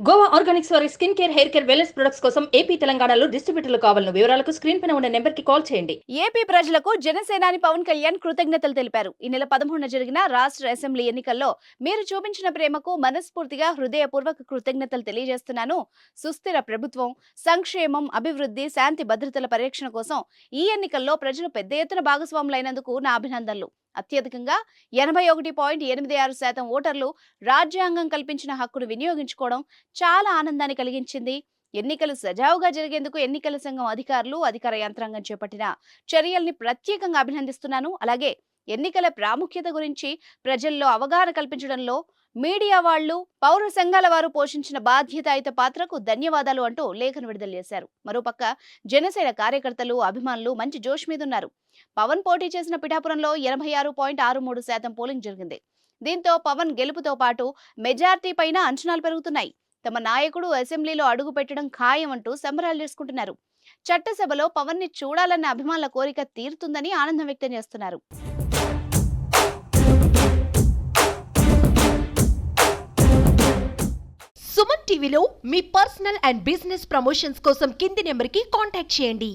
Goa Organics వారి skin care, hair care, wellness products కోసం AP, తెలంగాణలో డిస్ట్రిబ్యూటర్లు కావాలను వివరాలకు స్క్రీన్ పైన ఉన్న నెంబర్కి కాల్ చేయండి. ఏపీ ప్రజలకు జనసేనాని పవన్ కళ్యాణ్ కృతజ్ఞతలు తెలిపారు. ఈ నెల 13న జరిగిన రాష్ట్ర అసెంబ్లీ ఎన్నికల్లో మీరు చూపించిన ప్రేమకు మనస్ఫూర్తిగా హృదయపూర్వక కృతజ్ఞతలు తెలియజేస్తున్నాను. సుస్థిర ప్రభుత్వం, సంక్షేమం, అభివృద్ధి, శాంతి భద్రతల పరిరక్షణ కోసం ఈ ఎన్నికల్లో ప్రజలు పెద్ద ఎత్తున భాగస్వాములైనందుకు నా అభినందనలు. అత్యధికంగా 81.86% ఓటర్లు రాజ్యాంగం కల్పించిన హక్కును వినియోగించుకోవడం చాలా ఆనందాన్ని కలిగించింది. ఎన్నికలు సజావుగా జరిగేందుకు ఎన్నికల సంఘం అధికారులు, అధికార యంత్రాంగం చేపట్టిన చర్యల్ని ప్రత్యేకంగా అభినందిస్తున్నాను. అలాగే ఎన్నికల ప్రాముఖ్యత గురించి ప్రజల్లో అవగాహన కల్పించడంలో మీడియా వాళ్లు, పౌర సంఘాల వారు పోషించిన బాధ్యతాయుత పాత్రకు ధన్యవాదాలు అంటూ లేఖను విడుదల చేశారు. మరోపక్క జనసేన కార్యకర్తలు, అభిమానులు మంచి జోష్ మీదున్నారు. పవన్ పోటీ చేసిన పిఠాపురంలో 86.63% పోలింగ్ జరిగింది. దీంతో పవన్ గెలుపుతో పాటు మెజార్టీ పైన అంచనాలు పెరుగుతున్నాయి. తమ నాయకుడు అసెంబ్లీలో అడుగు పెట్టడం ఖాయం అంటూ సంబరాలు చేసుకుంటున్నారు. చట్టసభలో పవన్ ని చూడాలన్న అభిమానుల కోరిక తీరుతుందని ఆనందం వ్యక్తం చేస్తున్నారు. సుమన్ టీవీలో మీ పర్సనల్ అండ్ బిజినెస్ ప్రమోషన్స్ కోసం కింది నెంబర్కి కాంటాక్ట్ చేయండి.